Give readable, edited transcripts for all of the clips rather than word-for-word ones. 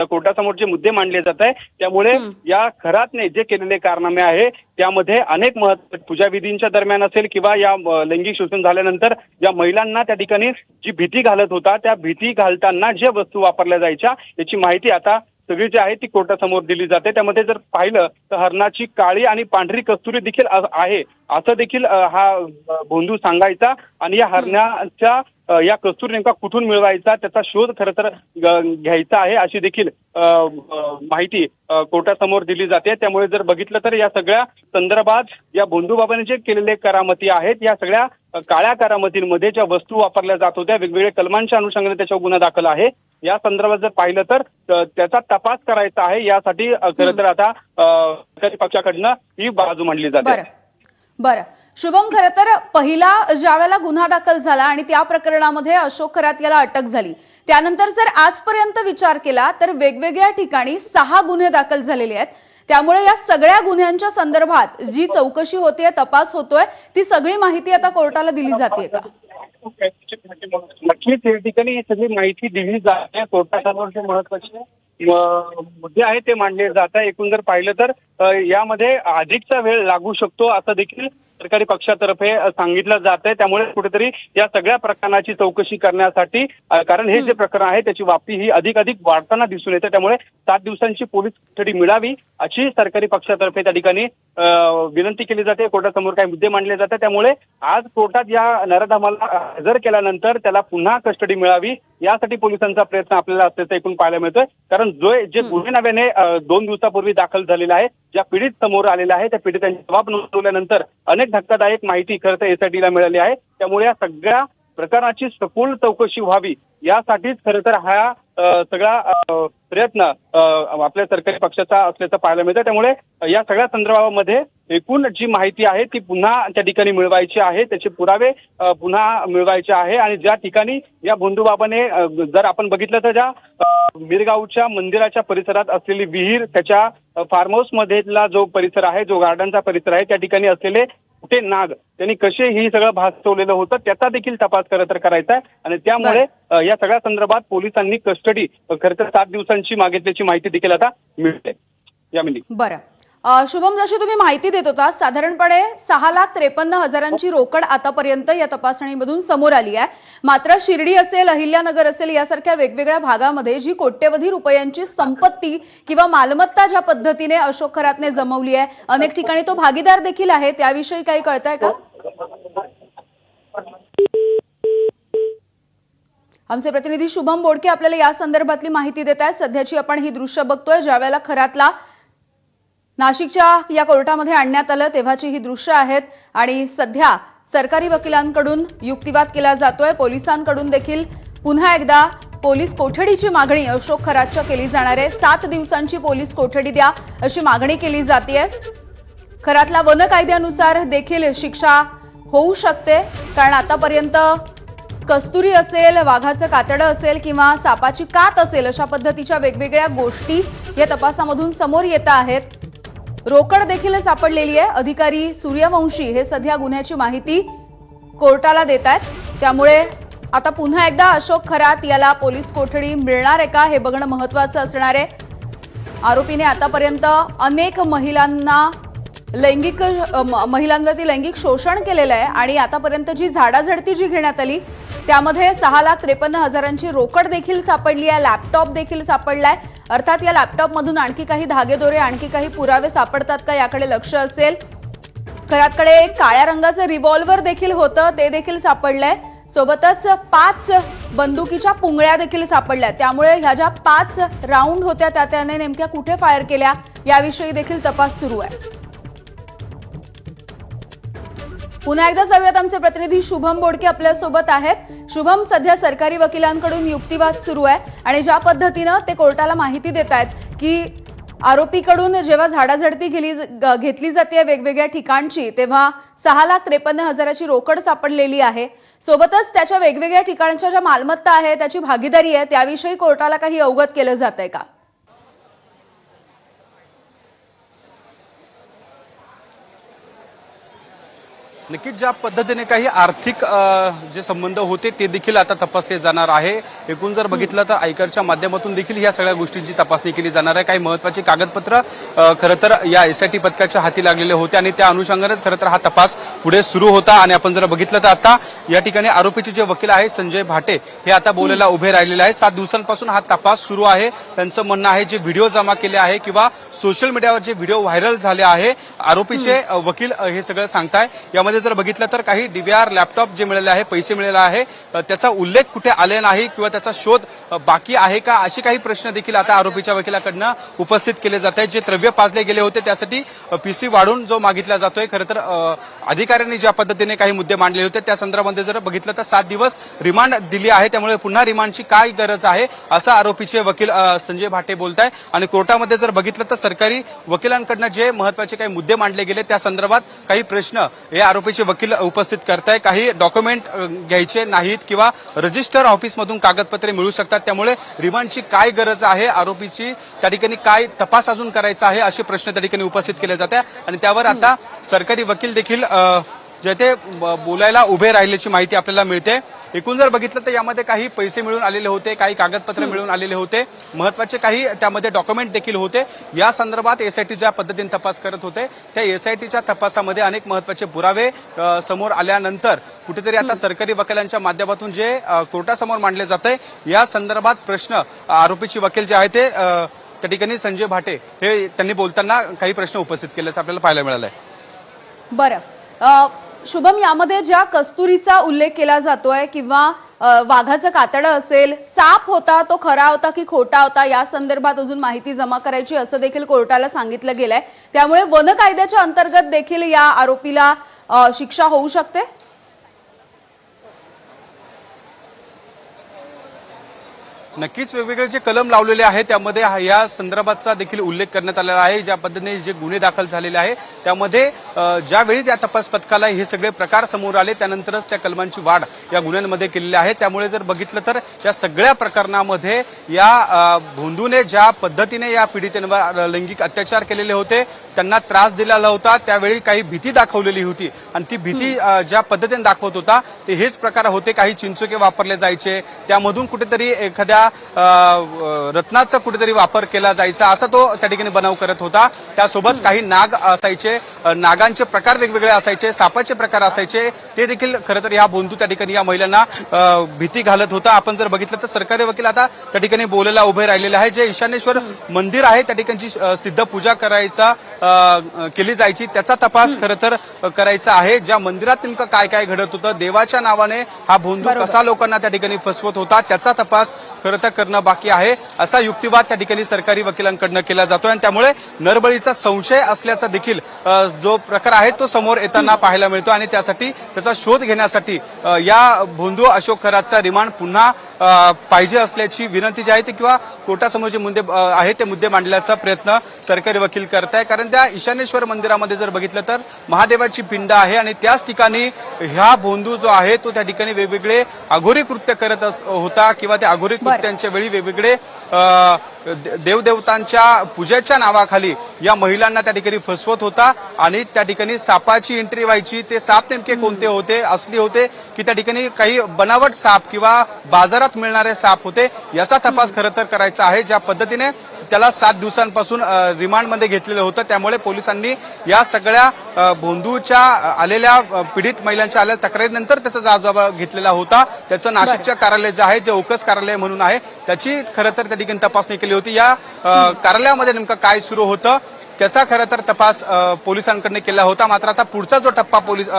कोर्टासमोर जे मुद्दे मांडले जात आहे त्यामुळे या खरातने जे केलेले कारनामे आहे त्यामध्ये अनेक पूजाविधींच्या दरम्यान असेल किंवा या लैंगिक शोषण झाल्यानंतर या महिलांना त्या ठिकाणी जी भीती घालत होता त्या भीती घालताना ज्या वस्तू वापरल्या जायच्या याची माहिती आता सगळी जी आहे ती कोर्टासमोर दिली जाते। त्यामध्ये जर पाहिलं तर हरणाची काळी आणि पांढरी कस्तुरी देखील आहे असं देखील हा भोंदू सांगायचा आणि या हरणाच्या या कस्तुरी नेमका कुठून मिळवायचा त्याचा शोध खरं तर घ्यायचा आहे अशी देखील माहिती कोर्टासमोर दिली जाते। त्यामुळे जर बघितलं तर या सगळ्या संदर्भात या भोंदूबाबांनी जे केलेले करामती आहेत या सगळ्या काळ्या करामतींमध्ये ज्या वस्तू वापरल्या जात होत्या वेगवेगळ्या कलमांच्या अनुषंगाने त्याच्यावर गुन्हा दाखल आहे। या संदर्भात जर पाहिलं तर त्याचा तपास करायचा आहे यासाठी खरं तर आता सरकारी पक्षाकडनं ही बाजू मांडली जाते। बरं शुभम, खरं तर पहिला ज्यावेळेला गुन्हा दाखल झाला आणि त्या प्रकरणामध्ये अशोक खरात याला अटक झाली त्यानंतर जर आजपर्यंत विचार केला तर वेगवेगळ्या ठिकाणी 6 गुन्हे दाखल झालेले आहेत। त्यामुळे या सगळ्या गुन्ह्यांच्या संदर्भात जी चौकशी होते तपास होतोय ती सगळी माहिती आता कोर्टाला दिली जाते का? नक्कीच या ठिकाणी ही सगळी माहिती दिली जाते। कोर्टासमोर जे महत्त्वाचे मुद्दे आहेत ते मांडले जात आहे। एकूण जर पाहिलं तर यामध्ये अधिकचा वेळ लागू शकतो असं देखील सरकारी पक्षातर्फे सांगितलं जात आहे। त्यामुळे कुठेतरी या सगळ्या प्रकरणाची चौकशी करण्यासाठी कारण हे जे प्रकरण आहे त्याची व्याप्ती ही अधिक वाढताना दिसून येते त्यामुळे 7 दिवसांची पोलीस कस्टडी मिळावी अशी सरकारी पक्षातर्फे त्या ठिकाणी विनंती केली जाते। कोर्टासमोर काही मुद्दे मांडले जातात त्यामुळे आज कोर्टात या नराधमाला हजर केल्यानंतर त्याला पुन्हा कस्टडी मिळावी यासाठी पोलिसांचा प्रयत्न आपल्याला असल्याचं ऐकून पाहायला मिळतोय। कारण जे गुन्हे नव्याने 2 दिवसापूर्वी दाखल झालेला आहे ज्या पीडित समोर आलेला आहे त्या पीडितांचे जबाब नोंदवल्यानंतर अनेक धक्कादायक माहिती खरं तर एसआयटीला मिळाली आहे। त्यामुळे या सगळ्या प्रकरणाची सखोल चौकशी व्हावी यासाठीच खरं तर हा सगळा प्रयत्न आपल्या सरकारी पक्षाचा असल्याचं पाहायला मिळतं। त्यामुळे या सगळ्या संदर्भामध्ये एकूण जी माहिती आहे ती पुन्हा त्या ठिकाणी मिळवायची आहे त्याचे पुरावे पुन्हा मिळवायचे आहे आणि ज्या ठिकाणी या भोंदूबाबाने जर आपण बघितलं तर ज्या मिरगावच्या मंदिराच्या परिसरात असलेली विहीर त्याच्या फार्म हाऊस मधला जो परिसर आहे जो गार्डनचा परिसर आहे त्या ठिकाणी असलेले कुठे नाग त्यांनी कसे ही सगळं भासवलेलं होतं त्याचा देखील तपास खरं तर करायचा आहे आणि त्यामुळे या सगळ्या संदर्भात पोलिसांनी कस्टडी खरं तर 7 दिवसांची मागितल्याची माहिती देखील आता मिळते। यामिनी बरं शुभम, जशी तुम्ही माहिती देत होता साधारणपणे 6,53,000ची रोकड आतापर्यंत या तपासणीमधून समोर आली आहे। मात्र शिर्डी असेल अहिल्यानगर असेल यासारख्या वेगवेगळ्या भागामध्ये जी कोट्यवधी रुपयांची संपत्ती किंवा मालमत्ता ज्या पद्धतीने अशोक खरातने जमवली आहे अनेक ठिकाणी तो भागीदार देखील आहे त्याविषयी काही कळतंय का? आमचे प्रतिनिधी शुभम बोडके आपल्याला या संदर्भातली माहिती देत आहेत। सध्याची आपण ही दृश्य बघतोय ज्यावेळेला खरातला नाशिकच्या या कोर्टामध्ये आणण्यात आलं तेव्हाची ही दृश्य आहेत आणि सध्या सरकारी वकिलांकडून युक्तिवाद केला जातोय। पोलिसांकडून देखील पुन्हा एकदा पोलीस कोठडीची मागणी अशोक खरातच्या केली जाणार आहे। 7 दिवसांची पोलीस कोठडी द्या अशी मागणी केली जाते। खरातला वन कायद्यानुसार देखील शिक्षा होऊ शकते कारण आतापर्यंत कस्तुरी असेल वाघाचं कातडं असेल किंवा सापाची कात असेल अशा पद्धतीच्या वेगवेगळ्या गोष्टी या तपासामधून समोर येत आहेत। रोकड देखील सापडलेली आहे। अधिकारी सूर्यवंशी हे सध्या गुन्ह्याची माहिती कोर्टाला देत आहेत। त्यामुळे आता पुन्हा एकदा अशोक खरात याला पोलीस कोठडी मिळणार आहे का हे बघणं महत्त्वाचं असणार आहे। आरोपीने आतापर्यंत अनेक महिलांवरती लैंगिक शोषण केलेलं आहे आणि आतापर्यंत जी झाडाझडती जी घेण्यात आली त्यामध्ये 6,53,000ची रोकड देखील सापडली आहे। लॅपटॉप देखील सापडलाय। अर्थात या लॅपटॉप मधून आणखी काही धागेदोरे आणखी काही पुरावे सापडतात का याकडे लक्ष असेल। खरातकडे एक काळ्या रंगाचं रिव्हॉल्व्हर देखील होतं ते देखील सापडलंय। सोबतच 5 बंदुकीच्या पुंगळ्या देखील सापडल्या। त्यामुळे ह्या ज्या 5 राऊंड होत्या त्याने नेमक्या कुठे फायर केल्या याविषयी देखील तपास सुरू आहे। पुन्हा एकदा जाऊयात आमचे प्रतिनिधी शुभम बोडके आपल्या सोबत आहेत। शुभम, सध्या सरकारी वकिलांकडून युक्तिवाद सुरू आहे आणि ज्या पद्धतीने ते कोर्टाला माहिती देत आहेत की आरोपीकडून जेव्हा झाडाझडती घेतली जाते वेगवेगळ्या ठिकाणची तेव्हा 6,53,000ची रोकड सापडलेली आहे। सोबतच त्याच्या वेगवेगळ्या ठिकाणच्या ज्या मालमत्ता आहे त्याची भागीदारी आहे त्याविषयी कोर्टाला काही अवगत केलं जातंय का? नक्कीच ज्या पद्धतीने काही आर्थिक जे संबंध होते ते देखील आता तपासले जाणार आहे. एकूण जर बघितलं तर आयकरच्या माध्यमातून देखील या सगळ्या गोष्टींची तपासणी केली जाणार आहे. काही महत्त्वाची कागदपत्र खरं तर या एसआयटी पथकाच्या हाती लागलेले होते आणि त्या अनुषंगानेच खरं तर हा तपास पुढे सुरू होता. आणि आपण जर बघितलं तर आता या ठिकाणी आरोपीचे जे वकील आहे संजय भाटे हे आता बोलायला उभे राहिलेले आहे. 7 दिवसांपासून हा तपास सुरू आहे. त्यांचं म्हणणं आहे जे व्हिडिओ जमा केले आहे किंवा सोशल मीडियावर जे व्हिडिओ व्हायरल झाले आहे आरोपीचे वकील हे सगळं सांगताय. यामध्ये जर बघितलं तर काही डीव्हीआर लॅपटॉप जे मिळाले आहे पैसे मिळाले आहे त्याचा उल्लेख कुठे आले नाही किंवा त्याचा शोध बाकी आहे का असे काही प्रश्न देखील आता आरोपीच्या वकिलाकडनं उपस्थित केले जात आहेत. जे द्रव्य पाजले गेले होते त्यासाठी पीसी वाढून जो मागितला जातोय खरं तर अधिकाऱ्यांनी ज्या पद्धतीने काही मुद्दे मांडले होते त्या संदर्भामध्ये जर बघितलं तर 7 दिवस रिमांड दिली आहे. त्यामुळे पुन्हा रिमांडची काय गरज आहे असं आरोपीचे वकील संजय भाटे बोलताय. आणि कोर्टामध्ये जर बघितलं तर सरकारी वकिलांकडनं जे महत्वाचे काही मुद्दे मांडले गेले त्या संदर्भात काही प्रश्न हे आरोपीचे वकील उपस्थित करताय. काही डॉक्युमेंट घ्यायचे नाहीत किंवा रजिस्टर ऑफिसमधून कागदपत्रे मिळू शकतात. त्यामुळे रिमांडची काय गरज आहे आरोपीची त्या ठिकाणी काय तपास अजून करायचा आहे असे प्रश्न त्या ठिकाणी उपस्थित केले जात आहे. आणि त्यावर आता सरकारी वकील देखील जे ते बोलायला उभे राहिल्याची माहिती आपल्याला मिळते. एकूण जर बघितलं तर यामध्ये काही पैसे मिळून आलेले होते, काही कागदपत्र मिळून आलेले होते, महत्वाचे काही त्यामध्ये डॉक्युमेंट देखील होते. या संदर्भात एसआयटी ज्या पद्धतीने तपास करत होते त्या एसआयटीच्या तपासामध्ये अनेक महत्वाचे पुरावे समोर आल्यानंतर कुठेतरी आता सरकारी वकिलांच्या माध्यमातून जे कोर्टासमोर मांडले जात आहे या संदर्भात प्रश्न आरोपीचे वकील जे आहे ते त्या ठिकाणी संजय भाटे हे त्यांनी बोलताना काही प्रश्न उपस्थित केल्याचं आपल्याला पाहायला मिळालंय. बरं शुभम, यामध्ये ज्या कस्तुरीचा उल्लेख केला जातोय किंवा वाघाचं कातडं असेल, साप होता तो खरा होता की खोटा होता या संदर्भात अजून माहिती जमा करायची असं देखील कोर्टाला सांगितलं गेलंय. त्यामुळे वन कायद्याच्या अंतर्गत देखील या आरोपीला शिक्षा होऊ शकते. नक्कीच वेगवेगळे जे कलम लावलेले आहे त्यामध्ये या संदर्भाचा देखील उल्लेख करण्यात आलेला आहे. ज्या पद्धतीने जे गुन्हे दाखल झालेले आहे त्यामध्ये ज्यावेळी त्या तपास पथकाला हे सगळे प्रकार समोर आले त्यानंतरच त्या कलमांची वाढ या गुन्ह्यांमध्ये केलेली आहे. त्यामुळे जर बघितलं तर या सगळ्या प्रकरणामध्ये या भोंदूने ज्या पद्धतीने या पीडितेवर लैंगिक अत्याचार केलेले होते, त्यांना त्रास दिलेला होता, त्यावेळी काही भीती दाखवलेली होती आणि ती भीती ज्या पद्धतीने दाखवत होता ते हेच प्रकार होते. काही चिंचोके वापरले जायचे, त्यामधून कुठेतरी एखाद्या रत्नाचा कुठेतरी वापर केला जायचा असा तो त्या ठिकाणी बनाव करत होता. त्यासोबत काही नाग असायचे, नागांचे प्रकार वेगवेगळे असायचे, सापाचे प्रकार असायचे, ते देखील खरं तर या भोंदू त्या ठिकाणी या महिलांना भीती घालत होता. आपण जर बघितलं तर सरकारी वकील आता त्या ठिकाणी बोलायला उभे राहिलेले आहे. जे ईशानेश्वर मंदिर आहे त्या ठिकाणची सिद्ध पूजा करायचा केली जायची त्याचा तपास खरं तर करायचा आहे. ज्या मंदिरात नेमकं काय काय घडत होतं, देवाच्या नावाने हा भोंदू कसा लोकांना त्या ठिकाणी फसवत होता त्याचा तपास खरं तर करणं बाकी आहे असा युक्तिवाद त्या ठिकाणी सरकारी वकिलांकडनं केला जातोय. आणि त्यामुळे नरबळीचा संशय असल्याचा देखील जो प्रकार आहे तो समोर येताना पाहायला मिळतो. आणि त्यासाठी त्याचा शोध घेण्यासाठी या भोंदू अशोक खरातचा रिमांड पुन्हा पाहिजे असल्याची विनंती जी आहे ती किंवा कोर्टासमोर जे मुद्दे आहेत ते मुद्दे मांडण्याचा प्रयत्न सरकारी वकील करत आहे. कारण त्या ईशानेश्वर मंदिरामध्ये जर बघितलं तर महादेवाची पिंड आहे आणि त्याच ठिकाणी ह्या भोंदू जो आहे तो त्या ठिकाणी वेगवेगळे अघोरी कृत्य करत होता किंवा त्या अघोरी कृत्यांच्या वेळी वेगवेगळे देवदेवतांच्या पूजेच्या नावाखाली या महिलांना त्या ठिकाणी फसवत होता. आणि त्या ठिकाणी सापाची एंट्री व्हायची. ते साप नेमके कोणते होते, असली होते की त्या ठिकाणी काही बनावट साप किंवा बाजारात मिळणारे साप होते याचा तपास खरं तर करायचा आहे. ज्या पद्धतीने त्याला 7 दिवसांपासून रिमांडमध्ये घेतलेलं होतं त्यामुळे पोलिसांनी या सगळ्या भोंदूच्या आलेल्या पीडित महिलांच्या आलेल्या तक्रारीनंतर त्याचा जाब घेतलेला होता. त्याचं नाशिकच्या कार्यालय जे आहे ते ओकस कार्यालय म्हणून आहे त्याची खरं तर त्या ठिकाणी तपासणी केली होती. या कार्यालयामध्ये नेमकं काय सुरू होतं त्याचा खरं तर तपास पोलिसांकडनं केला होता. मात्र आता पुढचा जो टप्पा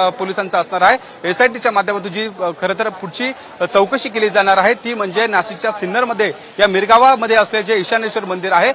पोलिसांचा असणार आहे एसआयटीच्या माध्यमातून जी खरं तर पुढची चौकशी केली जाणार आहे ती म्हणजे नाशिकच्या सिन्नरमध्ये या मिरगावामध्ये असलेले जे ईशानेश्वर मंदिर आहे